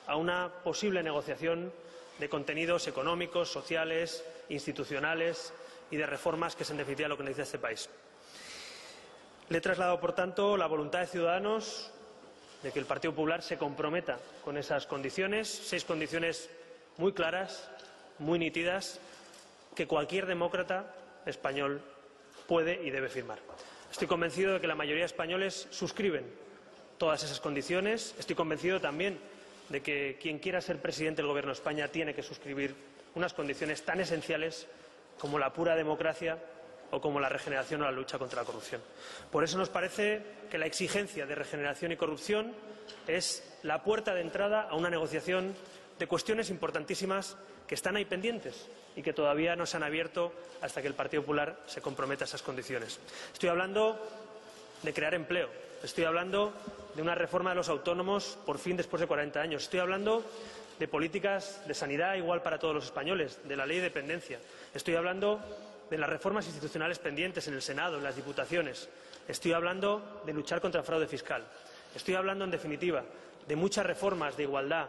a una posible negociación de contenidos económicos, sociales, institucionales y de reformas, que es en definitiva lo que necesita este país. Le he trasladado, por tanto, la voluntad de Ciudadanos de que el Partido Popular se comprometa con esas condiciones, 6 condiciones muy claras, muy nítidas, que cualquier demócrata español puede y debe firmar. Estoy convencido de que la mayoría de españoles suscriben todas esas condiciones. Estoy convencido también de que quien quiera ser presidente del Gobierno de España tiene que suscribir unas condiciones tan esenciales como la pura democracia o como la regeneración o la lucha contra la corrupción. Por eso nos parece que la exigencia de regeneración y corrupción es la puerta de entrada a una negociación de cuestiones importantísimas que están ahí pendientes y que todavía no se han abierto hasta que el Partido Popular se comprometa a esas condiciones. Estoy hablando de crear empleo, estoy hablando de una reforma de los autónomos, por fin después de 40 años, estoy hablando de políticas de sanidad igual para todos los españoles, de la ley de dependencia, estoy hablando de las reformas institucionales pendientes en el Senado, en las Diputaciones, estoy hablando de luchar contra el fraude fiscal, estoy hablando, en definitiva, de muchas reformas de igualdad,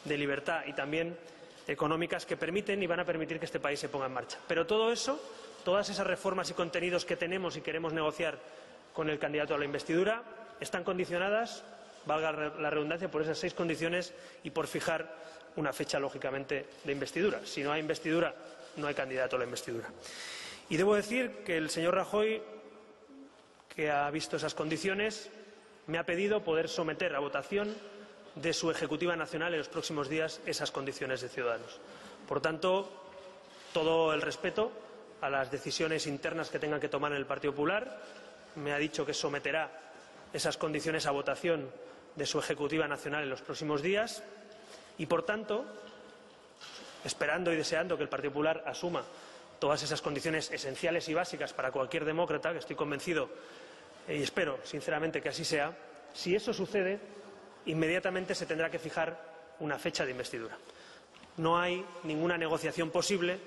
de libertad y también económicas que permiten y van a permitir que este país se ponga en marcha. Pero todo eso, todas esas reformas y contenidos que tenemos y queremos negociar con el candidato a la investidura, están condicionadas, valga la redundancia, por esas 6 condiciones y por fijar una fecha, lógicamente, de investidura. Si no hay investidura, no hay candidato a la investidura. Y debo decir que el señor Rajoy, que ha visto esas condiciones, me ha pedido poder someter a votación de su Ejecutiva Nacional en los próximos días esas condiciones de Ciudadanos. Por tanto, todo el respeto a las decisiones internas que tengan que tomar en el Partido Popular. Me ha dicho que someterá esas condiciones a votación de su Ejecutiva Nacional en los próximos días y, por tanto, esperando y deseando que el Partido Popular asuma todas esas condiciones esenciales y básicas para cualquier demócrata, que estoy convencido y espero sinceramente que así sea, si eso sucede, inmediatamente se tendrá que fijar una fecha de investidura. No hay ninguna negociación posible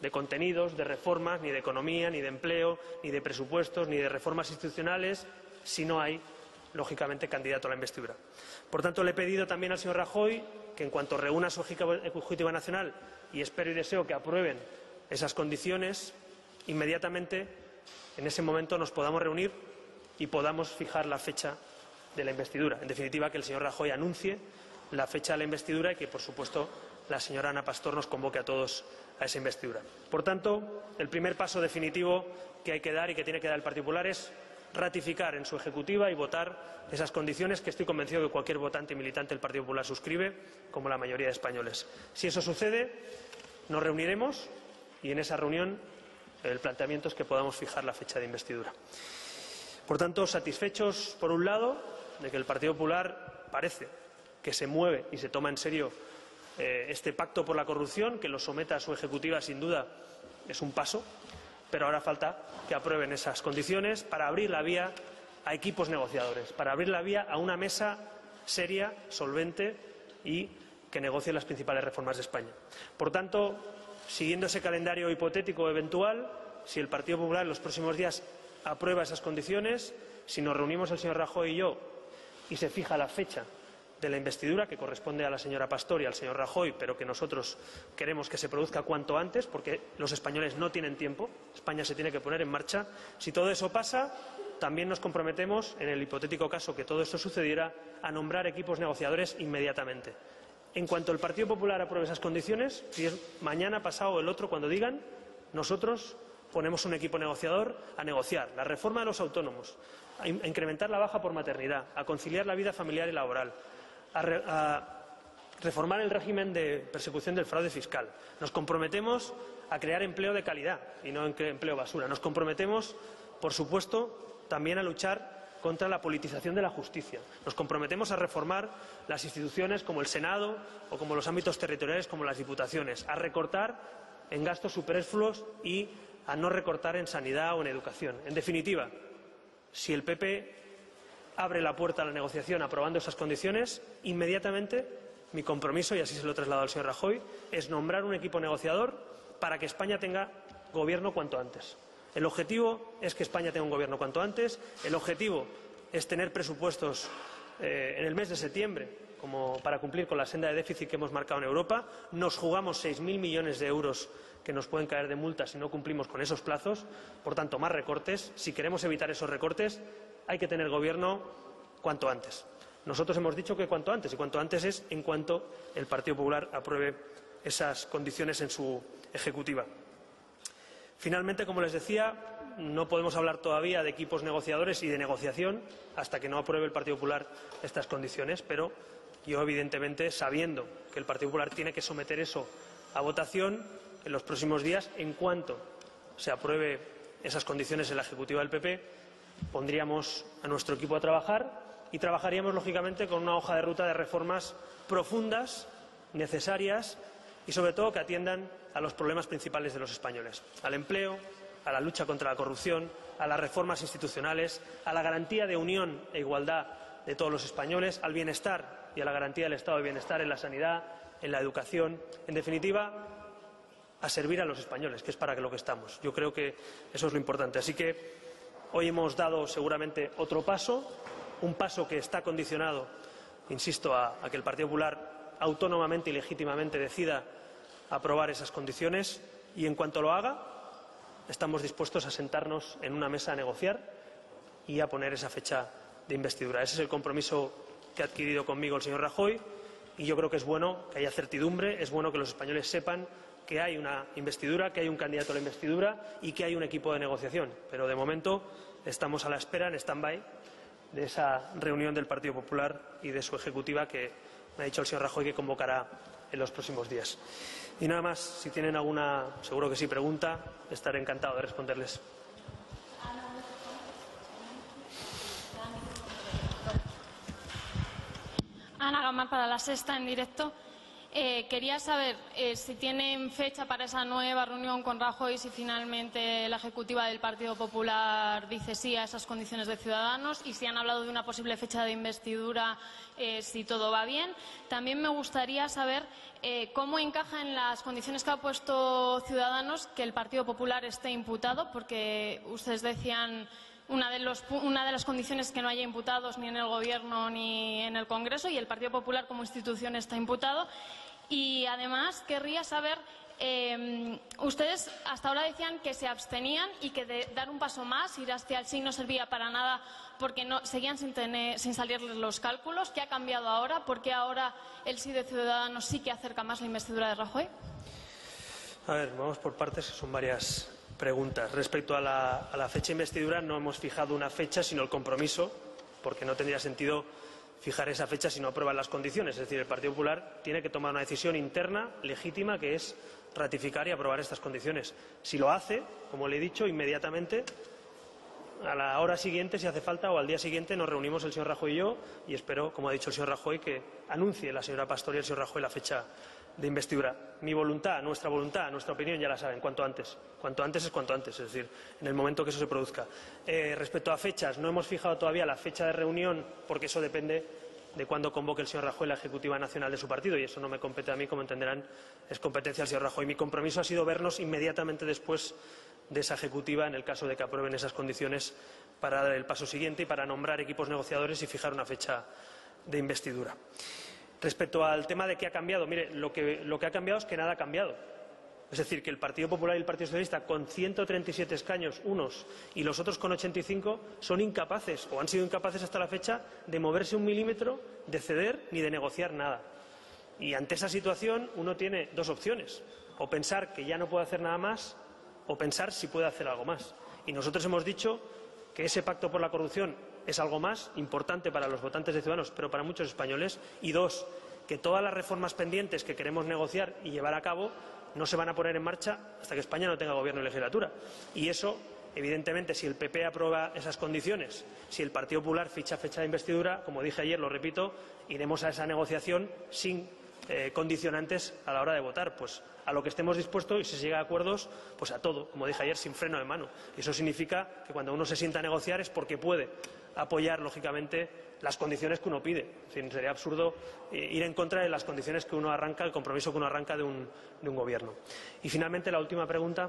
de contenidos, de reformas, ni de economía, ni de empleo, ni de presupuestos, ni de reformas institucionales, si no hay, lógicamente, candidato a la investidura. Por tanto, le he pedido también al señor Rajoy que, en cuanto reúna su Ejecutiva Nacional, y espero y deseo que aprueben esas condiciones, inmediatamente, en ese momento, nos podamos reunir y podamos fijar la fecha de la investidura. En definitiva, que el señor Rajoy anuncie la fecha de la investidura y que, por supuesto, la señora Ana Pastor nos convoque a todos a esa investidura. Por tanto, el primer paso definitivo que hay que dar y que tiene que dar el Partido Popular es ratificar en su Ejecutiva y votar esas condiciones que estoy convencido de que cualquier votante y militante del Partido Popular suscribe, como la mayoría de españoles. Si eso sucede, nos reuniremos y en esa reunión el planteamiento es que podamos fijar la fecha de investidura. Por tanto, satisfechos, por un lado, de que el Partido Popular parece que se mueve y se toma en serio este pacto por la corrupción, que lo someta a su Ejecutiva, sin duda, es un paso, pero ahora falta que aprueben esas condiciones para abrir la vía a equipos negociadores, para abrir la vía a una mesa seria, solvente y que negocie las principales reformas de España. Por tanto, siguiendo ese calendario hipotético eventual, si el Partido Popular en los próximos días aprueba esas condiciones, si nos reunimos el señor Rajoy y yo y se fija la fecha de la investidura, que corresponde a la señora Pastor y al señor Rajoy, pero que nosotros queremos que se produzca cuanto antes, porque los españoles no tienen tiempo, España se tiene que poner en marcha. Si todo eso pasa, también nos comprometemos, en el hipotético caso que todo esto sucediera, a nombrar equipos negociadores inmediatamente. En cuanto el Partido Popular apruebe esas condiciones, si es mañana, pasado o el otro, cuando digan, nosotros ponemos un equipo negociador a negociar la reforma de los autónomos, a incrementar la baja por maternidad, a conciliar la vida familiar y laboral, a reformar el régimen de persecución del fraude fiscal. Nos comprometemos a crear empleo de calidad y no empleo basura. Nos comprometemos, por supuesto, también a luchar contra la politización de la justicia. Nos comprometemos a reformar las instituciones como el Senado o como los ámbitos territoriales como las Diputaciones, a recortar en gastos superfluos y a no recortar en sanidad o en educación. En definitiva, si el PP abre la puerta a la negociación aprobando esas condiciones, inmediatamente mi compromiso, y así se lo he trasladado al señor Rajoy, es nombrar un equipo negociador para que España tenga gobierno cuanto antes. El objetivo es que España tenga un gobierno cuanto antes, el objetivo es tener presupuestos en el mes de septiembre, como para cumplir con la senda de déficit que hemos marcado en Europa. Nos jugamos 6.000 millones de euros que nos pueden caer de multas si no cumplimos con esos plazos. Por tanto, más recortes. Si queremos evitar esos recortes, hay que tener gobierno cuanto antes. Nosotros hemos dicho que cuanto antes, y cuanto antes es en cuanto el Partido Popular apruebe esas condiciones en su ejecutiva. Finalmente, como les decía, no podemos hablar todavía de equipos negociadores y de negociación hasta que no apruebe el Partido Popular estas condiciones, pero yo, evidentemente, sabiendo que el Partido Popular tiene que someter eso a votación en los próximos días, en cuanto se apruebe esas condiciones en la ejecutiva del PP, pondríamos a nuestro equipo a trabajar y trabajaríamos, lógicamente, con una hoja de ruta de reformas profundas, necesarias y, sobre todo, que atiendan a los problemas principales de los españoles: al empleo, a la lucha contra la corrupción, a las reformas institucionales, a la garantía de unión e igualdad de todos los españoles, al bienestar y a la garantía del estado de bienestar en la sanidad, en la educación, en definitiva, a servir a los españoles, que es para lo que estamos. Yo creo que eso es lo importante. Así que hoy hemos dado seguramente otro paso, un paso que está condicionado, insisto, a que el Partido Popular autónomamente y legítimamente decida aprobar esas condiciones, y en cuanto lo haga, estamos dispuestos a sentarnos en una mesa a negociar y a poner esa fecha de investidura. Ese es el compromiso que ha adquirido conmigo el señor Rajoy, y yo creo que es bueno que haya certidumbre, es bueno que los españoles sepan que hay una investidura, que hay un candidato a la investidura y que hay un equipo de negociación. Pero de momento estamos a la espera, en stand-by, de esa reunión del Partido Popular y de su ejecutiva, que me ha dicho el señor Rajoy que convocará en los próximos días. Y nada más, si tienen alguna, seguro que sí, pregunta, estaré encantado de responderles. Ana Gamar, para La Sexta, en directo. Quería saber si tienen fecha para esa nueva reunión con Rajoy, si finalmente la ejecutiva del Partido Popular dice sí a esas condiciones de Ciudadanos, y si han hablado de una posible fecha de investidura, si todo va bien. También me gustaría saber cómo encaja en las condiciones que ha puesto Ciudadanos que el Partido Popular esté imputado, porque ustedes decían una de las condiciones es que no haya imputados ni en el Gobierno ni en el Congreso, y el Partido Popular como institución está imputado. Y además querría saber, ustedes hasta ahora decían que se abstenían y que de dar un paso más, ir hacia el sí, no servía para nada porque seguían sin salirles los cálculos. ¿Qué ha cambiado ahora? ¿Por qué ahora el sí de Ciudadanos sí que acerca más la investidura de Rajoy? A ver, vamos por partes, que son varias preguntas. Respecto a la fecha de investidura, no hemos fijado una fecha, sino el compromiso, porque no tendría sentido fijar esa fecha si no aprueban las condiciones. Es decir, el Partido Popular tiene que tomar una decisión interna, legítima, que es ratificar y aprobar estas condiciones. Si lo hace, como le he dicho, inmediatamente, a la hora siguiente, si hace falta, o al día siguiente, nos reunimos el señor Rajoy y yo, y espero, como ha dicho el señor Rajoy, que anuncie la señora Pastor y el señor Rajoy la fecha de investidura. Mi voluntad, nuestra opinión, ya la saben, cuanto antes. Cuanto antes es cuanto antes, es decir, en el momento que eso se produzca. Respecto a fechas, no hemos fijado todavía la fecha de reunión, porque eso depende de cuándo convoque el señor Rajoy la Ejecutiva Nacional de su partido, y eso no me compete a mí, como entenderán, es competencia del señor Rajoy. Mi compromiso ha sido vernos inmediatamente después de esa Ejecutiva, en el caso de que aprueben esas condiciones, para dar el paso siguiente y para nombrar equipos negociadores y fijar una fecha de investidura. Respecto al tema de qué ha cambiado, mire, lo que ha cambiado es que nada ha cambiado. Es decir, que el Partido Popular y el Partido Socialista, con 137 escaños unos y los otros con 85, son incapaces, o han sido incapaces hasta la fecha, de moverse un milímetro, de ceder ni de negociar nada. Y ante esa situación uno tiene dos opciones: o pensar que ya no puede hacer nada más, o pensar si puede hacer algo más. Y nosotros hemos dicho que ese pacto por la corrupción es algo más importante para los votantes de Ciudadanos, pero para muchos españoles. Y dos, que todas las reformas pendientes que queremos negociar y llevar a cabo no se van a poner en marcha hasta que España no tenga gobierno y legislatura. Y eso, evidentemente, si el PP aprueba esas condiciones, si el Partido Popular ficha fecha de investidura, como dije ayer, lo repito, iremos a esa negociación sin condicionantes a la hora de votar, pues a lo que estemos dispuestos, y si se llega a acuerdos, pues a todo, como dije ayer, sin freno de mano. Y eso significa que cuando uno se sienta a negociar es porque puede apoyar, lógicamente, las condiciones que uno pide. Es decir, sería absurdo ir en contra de las condiciones que uno arranca, el compromiso que uno arranca de un gobierno. Y finalmente, la última pregunta.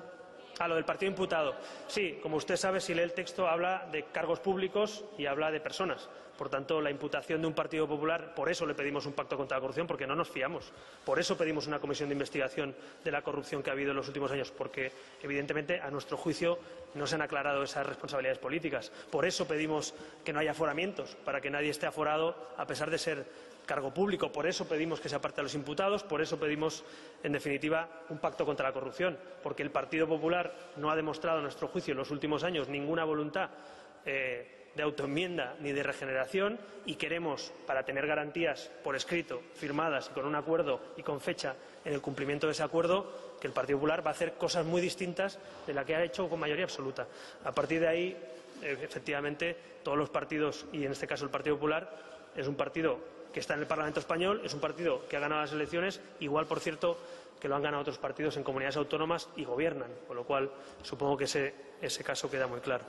A lo del partido imputado. Sí, como usted sabe, si lee el texto, habla de cargos públicos y habla de personas. Por tanto, la imputación de un Partido Popular, por eso le pedimos un pacto contra la corrupción, porque no nos fiamos. Por eso pedimos una comisión de investigación de la corrupción que ha habido en los últimos años, porque, evidentemente, a nuestro juicio, no se han aclarado esas responsabilidades políticas. Por eso pedimos que no haya aforamientos, para que nadie esté aforado a pesar de ser cargo público. Por eso pedimos que se aparte a los imputados, por eso pedimos, en definitiva, un pacto contra la corrupción, porque el Partido Popular no ha demostrado, a nuestro juicio, en los últimos años ninguna voluntad de autoenmienda ni de regeneración, y queremos, para tener garantías por escrito, firmadas y con un acuerdo y con fecha en el cumplimiento de ese acuerdo, que el Partido Popular va a hacer cosas muy distintas de las que ha hecho con mayoría absoluta. A partir de ahí, efectivamente, todos los partidos, y en este caso el Partido Popular, es un partido que está en el Parlamento español, es un partido que ha ganado las elecciones, igual, por cierto, que lo han ganado otros partidos en comunidades autónomas y gobiernan, con lo cual supongo que ese caso queda muy claro.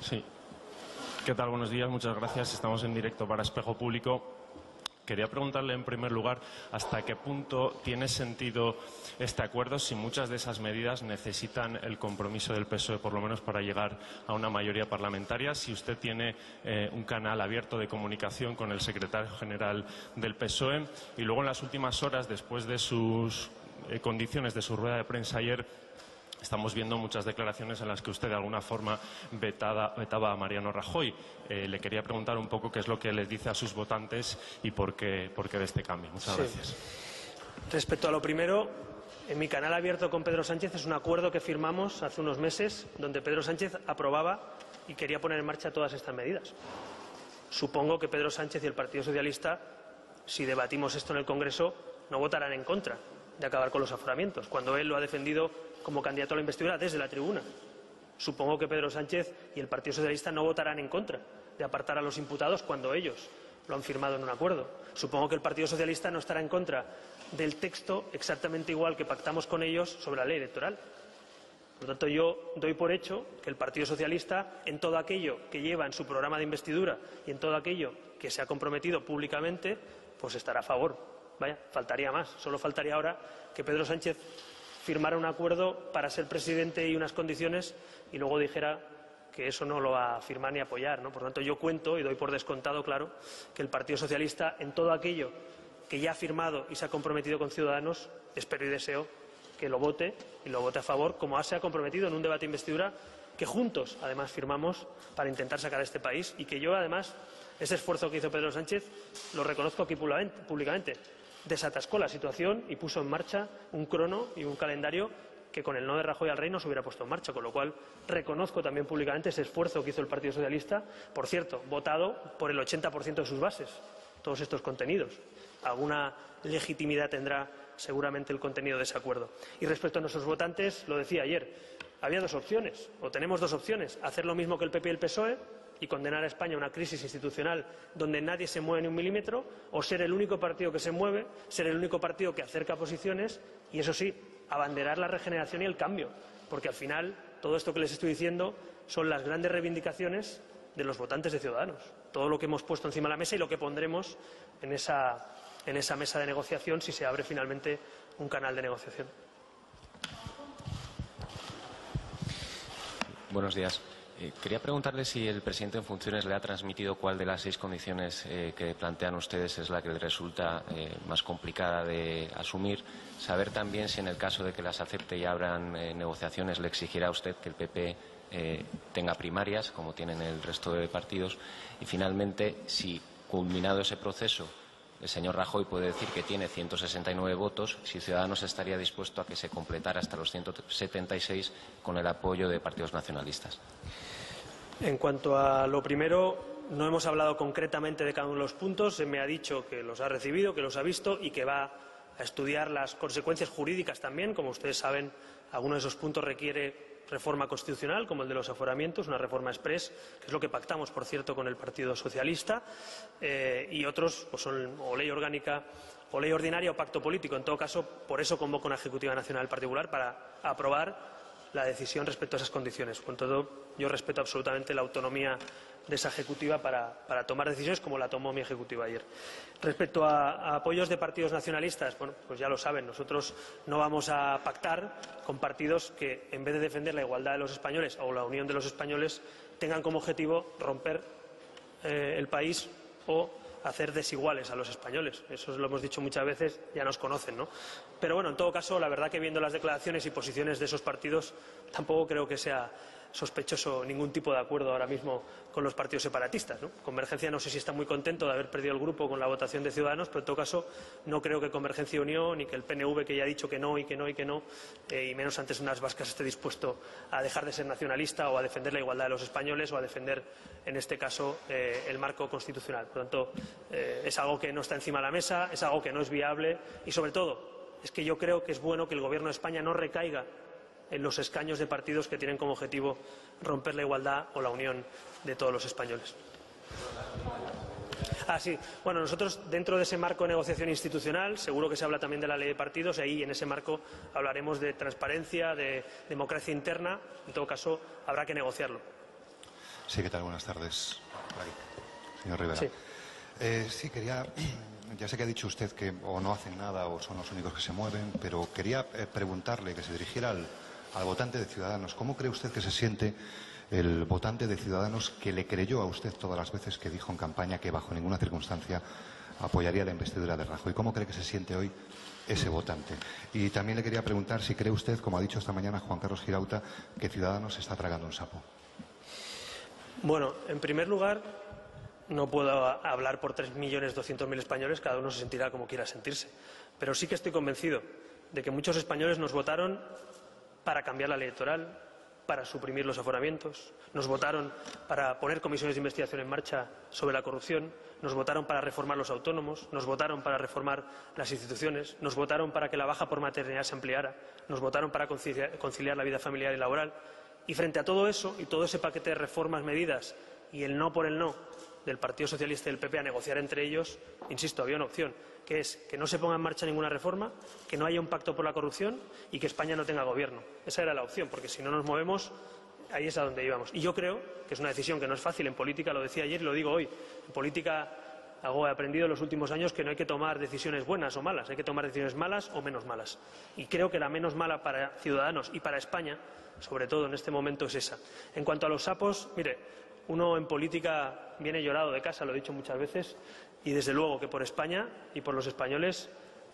Sí. ¿Qué tal? Buenos días. Muchas gracias. Estamos en directo para Espejo Público. Quería preguntarle, en primer lugar, hasta qué punto tiene sentido este acuerdo, si muchas de esas medidas necesitan el compromiso del PSOE, por lo menos para llegar a una mayoría parlamentaria, si usted tiene un canal abierto de comunicación con el secretario general del PSOE. Y luego, en las últimas horas, después de sus condiciones de su rueda de prensa ayer, estamos viendo muchas declaraciones en las que usted de alguna forma vetaba a Mariano Rajoy. Le quería preguntar un poco qué es lo que les dice a sus votantes y por qué de este cambio. Muchas gracias. Respecto a lo primero, en mi canal abierto con Pedro Sánchez es un acuerdo que firmamos hace unos meses, donde Pedro Sánchez aprobaba y quería poner en marcha todas estas medidas. Supongo que Pedro Sánchez y el Partido Socialista, si debatimos esto en el Congreso, no votarán en contra de acabar con los aforamientos, cuando él lo ha defendido como candidato a la investidura desde la tribuna. Supongo que Pedro Sánchez y el Partido Socialista no votarán en contra de apartar a los imputados cuando ellos lo han firmado en un acuerdo. Supongo que el Partido Socialista no estará en contra del texto exactamente igual que pactamos con ellos sobre la ley electoral. Por lo tanto, yo doy por hecho que el Partido Socialista, en todo aquello que lleva en su programa de investidura y en todo aquello que se ha comprometido públicamente, pues estará a favor. Vaya, faltaría más. Solo faltaría ahora que Pedro Sánchez firmara un acuerdo para ser presidente y unas condiciones y luego dijera que eso no lo va a firmar ni apoyar, ¿no? Por lo tanto, yo cuento y doy por descontado, claro, que el Partido Socialista, en todo aquello que ya ha firmado y se ha comprometido con Ciudadanos, espero y deseo que lo vote y lo vote a favor, como se ha comprometido en un debate de investidura que juntos, además, firmamos para intentar sacar a este país, y que yo, además, ese esfuerzo que hizo Pedro Sánchez lo reconozco aquí públicamente. Desatascó la situación y puso en marcha un crono y un calendario que con el no de Rajoy al rey no se hubiera puesto en marcha, con lo cual reconozco también públicamente ese esfuerzo que hizo el Partido Socialista, por cierto, votado por el 80% de sus bases, todos estos contenidos. Alguna legitimidad tendrá seguramente el contenido de ese acuerdo. Y respecto a nuestros votantes, lo decía ayer, había dos opciones, o tenemos dos opciones: hacer lo mismo que el PP y el PSOE y condenar a España a una crisis institucional donde nadie se mueve ni un milímetro, o ser el único partido que se mueve, ser el único partido que acerca posiciones y, eso sí, abanderar la regeneración y el cambio, porque al final todo esto que les estoy diciendo son las grandes reivindicaciones de los votantes de Ciudadanos, todo lo que hemos puesto encima de la mesa y lo que pondremos en esa mesa de negociación si se abre finalmente un canal de negociación. Buenos días. Quería preguntarle si el presidente en funciones le ha transmitido cuál de las 6 condiciones que plantean ustedes es la que le resulta más complicada de asumir. Saber también si, en el caso de que las acepte y abran negociaciones, le exigirá a usted que el PP tenga primarias, como tienen el resto de partidos. Y, finalmente, si, culminado ese proceso, el señor Rajoy puede decir que tiene 169 votos, si Ciudadanos estaría dispuesto a que se completara hasta los 176 con el apoyo de partidos nacionalistas. En cuanto a lo primero, no hemos hablado concretamente de cada uno de los puntos. Se me ha dicho que los ha recibido, que los ha visto y que va a estudiar las consecuencias jurídicas también. Como ustedes saben, alguno de esos puntos requiere reforma constitucional, como el de los aforamientos, una reforma exprés, que es lo que pactamos, por cierto, con el Partido Socialista, y otros pues son o ley orgánica o ley ordinaria o pacto político. En todo caso, por eso convoco una Ejecutiva Nacional del Partido Popular, para aprobar la decisión respecto a esas condiciones. Con todo, yo respeto absolutamente la autonomía de esa ejecutiva para tomar decisiones como la tomó mi ejecutiva ayer. Respecto a apoyos de partidos nacionalistas, bueno, pues ya lo saben, nosotros no vamos a pactar con partidos que, en vez de defender la igualdad de los españoles o la unión de los españoles, tengan como objetivo romper el país o hacer desiguales a los españoles. Eso lo hemos dicho muchas veces, ya nos conocen, ¿no? Pero bueno, en todo caso, la verdad que viendo las declaraciones y posiciones de esos partidos, tampoco creo que sea sospechoso ningún tipo de acuerdo ahora mismo con los partidos separatistas, ¿no? Convergencia no sé si está muy contento de haber perdido el grupo con la votación de Ciudadanos, pero en todo caso no creo que Convergencia y Unión ni que el PNV, que ya ha dicho que no y que no y que no, y menos antes unas vascas, esté dispuesto a dejar de ser nacionalista o a defender la igualdad de los españoles o a defender, en este caso, el marco constitucional. Por lo tanto, es algo que no está encima de la mesa, es algo que no es viable y, sobre todo, es que yo creo que es bueno que el Gobierno de España no recaiga en los escaños de partidos que tienen como objetivo romper la igualdad o la unión de todos los españoles. Sí. Bueno, nosotros dentro de ese marco de negociación institucional seguro que se habla también de la ley de partidos y ahí en ese marco hablaremos de transparencia, de democracia interna. En todo caso, habrá que negociarlo. Sí, ¿qué tal? Buenas tardes. Señor Rivera. Sí. Sí, quería... Ya sé que ha dicho usted que o no hacen nada o son los únicos que se mueven, pero quería preguntarle, que se dirigiera al votante de Ciudadanos. ¿Cómo cree usted que se siente el votante de Ciudadanos que le creyó a usted todas las veces que dijo en campaña que bajo ninguna circunstancia apoyaría la investidura de Rajoy? ¿Cómo cree que se siente hoy ese votante? Y también le quería preguntar si cree usted, como ha dicho esta mañana Juan Carlos Girauta, que Ciudadanos se está tragando un sapo. Bueno, en primer lugar, no puedo hablar por 3.200.000 españoles, cada uno se sentirá como quiera sentirse. Pero sí que estoy convencido de que muchos españoles nos votaron para cambiar la ley electoral, para suprimir los aforamientos, nos votaron para poner comisiones de investigación en marcha sobre la corrupción, nos votaron para reformar los autónomos, nos votaron para reformar las instituciones, nos votaron para que la baja por maternidad se ampliara, nos votaron para conciliar la vida familiar y laboral. Y frente a todo eso y todo ese paquete de reformas, medidas y el no por el no del Partido Socialista y del PP a negociar entre ellos, insisto, había una opción, que es que no se ponga en marcha ninguna reforma, que no haya un pacto por la corrupción y que España no tenga gobierno. Esa era la opción, porque si no nos movemos, ahí es a donde íbamos. Y yo creo que es una decisión que no es fácil en política, lo decía ayer y lo digo hoy. En política he aprendido en los últimos años que no hay que tomar decisiones buenas o malas, hay que tomar decisiones malas o menos malas. Y creo que la menos mala para Ciudadanos y para España, sobre todo en este momento, es esa. En cuanto a los sapos, mire, uno en política viene llorado de casa, lo he dicho muchas veces, y desde luego que por España y por los españoles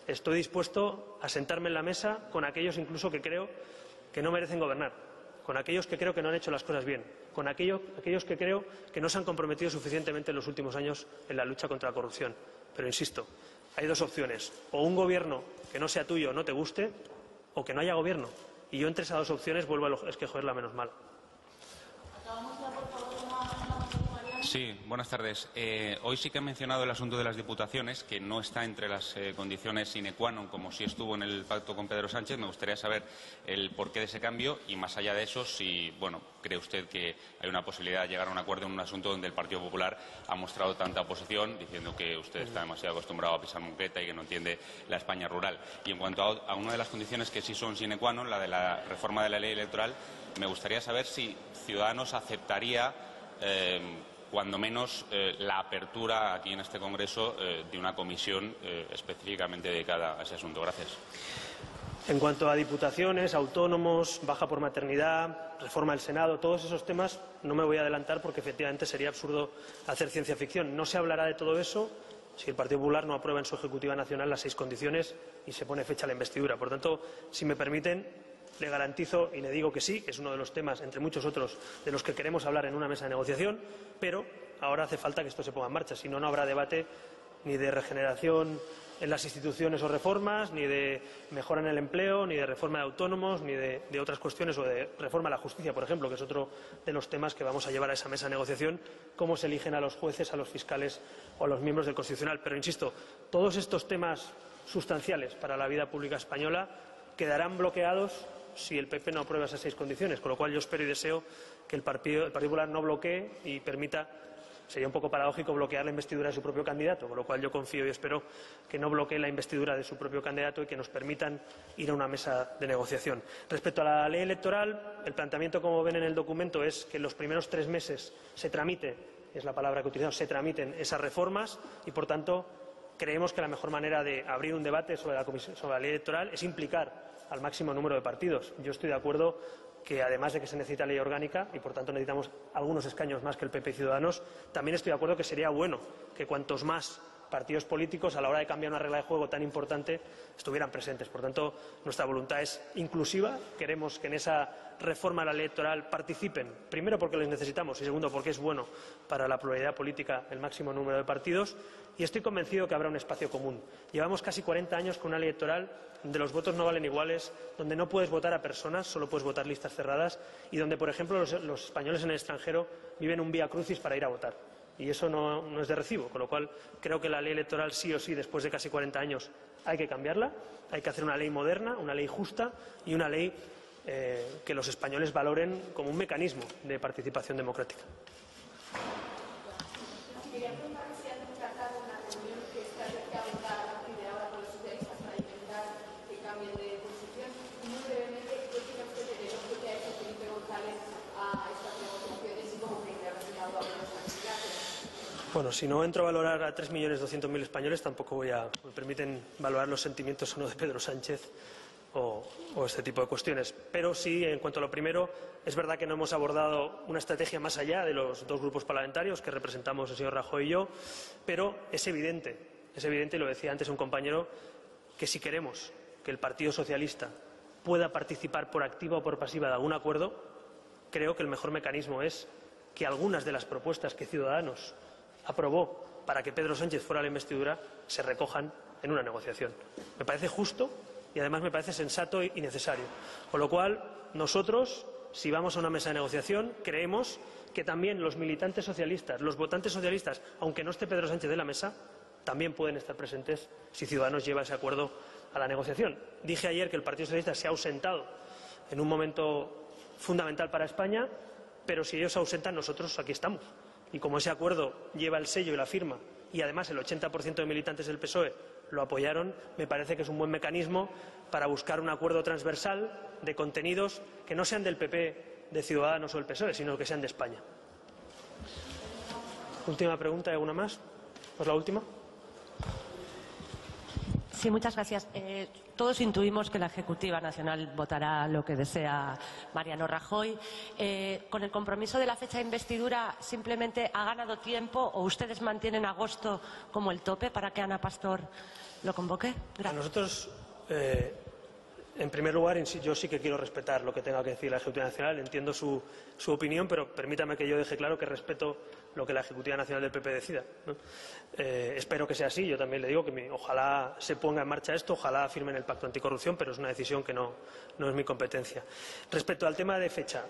estoy dispuesto a sentarme en la mesa con aquellos incluso que creo que no merecen gobernar, con aquellos que creo que no han hecho las cosas bien, con aquellos que creo que no se han comprometido suficientemente en los últimos años en la lucha contra la corrupción. Pero insisto, hay dos opciones, o un gobierno que no sea tuyo o no te guste, o que no haya gobierno. Y yo entre esas dos opciones vuelvo a escoger la menos mala. Sí, buenas tardes. Hoy sí que han mencionado el asunto de las diputaciones, que no está entre las condiciones sine qua non, como sí estuvo en el pacto con Pedro Sánchez. Me gustaría saber el porqué de ese cambio y, más allá de eso, si cree usted que hay una posibilidad de llegar a un acuerdo en un asunto donde el Partido Popular ha mostrado tanta oposición, diciendo que usted está demasiado acostumbrado a pisar moqueta y que no entiende la España rural. Y en cuanto a una de las condiciones que sí son sine qua non, la de la reforma de la ley electoral, me gustaría saber si Ciudadanos aceptaría cuando menos la apertura aquí en este Congreso de una comisión específicamente dedicada a ese asunto. Gracias. En cuanto a diputaciones, autónomos, baja por maternidad, reforma del Senado, todos esos temas no me voy a adelantar porque efectivamente sería absurdo hacer ciencia ficción. No se hablará de todo eso si el Partido Popular no aprueba en su Ejecutiva Nacional las 6 condiciones y se pone fecha a la investidura. Por tanto, si me permiten, le garantizo y le digo que sí, que es uno de los temas, entre muchos otros, de los que queremos hablar en una mesa de negociación, pero ahora hace falta que esto se ponga en marcha. Si no, no habrá debate ni de regeneración en las instituciones o reformas, ni de mejora en el empleo, ni de reforma de autónomos, ni de otras cuestiones, o de reforma de la justicia, por ejemplo, que es otro de los temas que vamos a llevar a esa mesa de negociación, cómo se eligen a los jueces, a los fiscales o a los miembros del Constitucional. Pero, insisto, todos estos temas sustanciales para la vida pública española quedarán bloqueados si el PP no aprueba esas 6 condiciones, con lo cual yo espero y deseo que el Partido Popular no bloquee y permita, sería un poco paradójico bloquear la investidura de su propio candidato, con lo cual yo confío y espero que no bloquee la investidura de su propio candidato y que nos permitan ir a una mesa de negociación. Respecto a la ley electoral, el planteamiento, como ven en el documento, es que en los primeros 3 meses se tramite es la palabra que utilizamos, se tramiten esas reformas y, por tanto, creemos que la mejor manera de abrir un debate sobre la ley electoral es implicar al máximo número de partidos. Yo estoy de acuerdo que, además de que se necesita ley orgánica y, por tanto, necesitamos algunos escaños más que el PP y Ciudadanos, también estoy de acuerdo que sería bueno que cuantos más partidos políticos, a la hora de cambiar una regla de juego tan importante, estuvieran presentes. Por tanto, nuestra voluntad es inclusiva. Queremos que en esa reforma de la ley electoral participen, primero porque les necesitamos y segundo porque es bueno para la pluralidad política el máximo número de partidos, y estoy convencido que habrá un espacio común. Llevamos casi 40 años con una ley electoral donde los votos no valen iguales, donde no puedes votar a personas, solo puedes votar listas cerradas, y donde, por ejemplo, los españoles en el extranjero viven un vía crucis para ir a votar. Y eso no es de recibo, con lo cual creo que la ley electoral sí o sí, después de casi 40 años, hay que cambiarla, hay que hacer una ley moderna, una ley justa y una ley que los españoles valoren como un mecanismo de participación democrática. Bueno, si no entro a valorar a 3.200.000 españoles, tampoco me permiten valorar los sentimientos o no de Pedro Sánchez o este tipo de cuestiones. Pero sí, en cuanto a lo primero, es verdad que no hemos abordado una estrategia más allá de los dos grupos parlamentarios que representamos el señor Rajoy y yo, pero es evidente, y lo decía antes un compañero, que si queremos que el Partido Socialista pueda participar por activa o por pasiva de algún acuerdo, creo que el mejor mecanismo es que algunas de las propuestas que Ciudadanos aprobó para que Pedro Sánchez fuera a la investidura se recojan en una negociación. Me parece justo y además me parece sensato y necesario. Con lo cual, nosotros, si vamos a una mesa de negociación, creemos que también los militantes socialistas, los votantes socialistas, aunque no esté Pedro Sánchez de la mesa, también pueden estar presentes si Ciudadanos lleva ese acuerdo a la negociación. Dije ayer que el Partido Socialista se ha ausentado en un momento fundamental para España, pero si ellos se ausentan, nosotros aquí estamos. Y como ese acuerdo lleva el sello y la firma, y además el 80% de militantes del PSOE lo apoyaron, me parece que es un buen mecanismo para buscar un acuerdo transversal de contenidos que no sean del PP, de Ciudadanos o del PSOE, sino que sean de España. Última pregunta, ¿hay alguna más? ¿Es la última? Sí, muchas gracias. Todos intuimos que la Ejecutiva Nacional votará lo que desea Mariano Rajoy. Con el compromiso de la fecha de investidura, ¿simplemente ha ganado tiempo o ustedes mantienen agosto como el tope para que Ana Pastor lo convoque? Gracias. A nosotros, en primer lugar, yo sí que quiero respetar lo que tenga que decir la Ejecutiva Nacional. Entiendo su opinión, pero permítame que yo deje claro que respeto lo que la Ejecutiva Nacional del PP decida, ¿no? Espero que sea así. Yo también le digo que ojalá se ponga en marcha esto, ojalá firmen el pacto anticorrupción, pero es una decisión que no es mi competencia. Respecto al tema de fecha,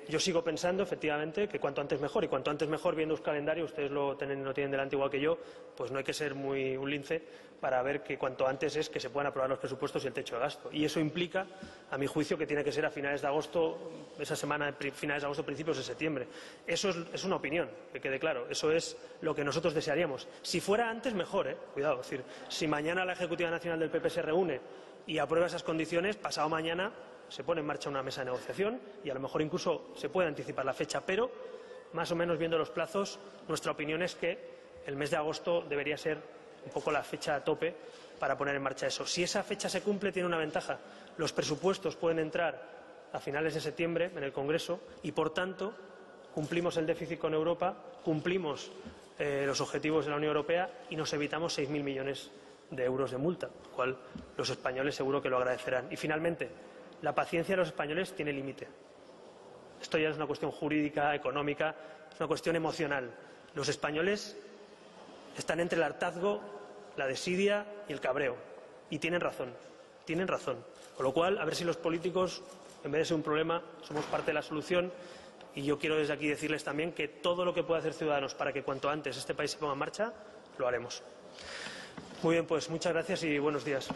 yo sigo pensando, efectivamente, que cuanto antes mejor, y cuanto antes mejor, viendo su calendario, ustedes lo tienen delante igual que yo, pues no hay que ser muy un lince para ver que cuanto antes es que se puedan aprobar los presupuestos y el techo de gasto. Y eso implica, a mi juicio, que tiene que ser a finales de agosto, esa semana de finales de agosto, principios de septiembre. Eso es una opinión, que quede claro. Eso es lo que nosotros desearíamos. Si fuera antes, mejor, cuidado. Es decir, si mañana la Ejecutiva Nacional del PP se reúne y aprueba esas condiciones, pasado mañana se pone en marcha una mesa de negociación y a lo mejor incluso se puede anticipar la fecha, pero más o menos viendo los plazos, nuestra opinión es que el mes de agosto debería ser un poco la fecha a tope para poner en marcha eso. Si esa fecha se cumple, tiene una ventaja. Los presupuestos pueden entrar a finales de septiembre en el Congreso y, por tanto, cumplimos el déficit con Europa, cumplimos los objetivos de la Unión Europea y nos evitamos 6.000 millones de euros de multa, lo cual los españoles seguro que lo agradecerán. Y, finalmente, la paciencia de los españoles tiene límite. Esto ya no es una cuestión jurídica, económica, es una cuestión emocional. Los españoles están entre el hartazgo, la desidia y el cabreo. Y tienen razón. Con lo cual, a ver si los políticos, en vez de ser un problema, somos parte de la solución. Y yo quiero desde aquí decirles también que todo lo que pueda hacer Ciudadanos para que cuanto antes este país se ponga en marcha, lo haremos. Muy bien, pues muchas gracias y buenos días.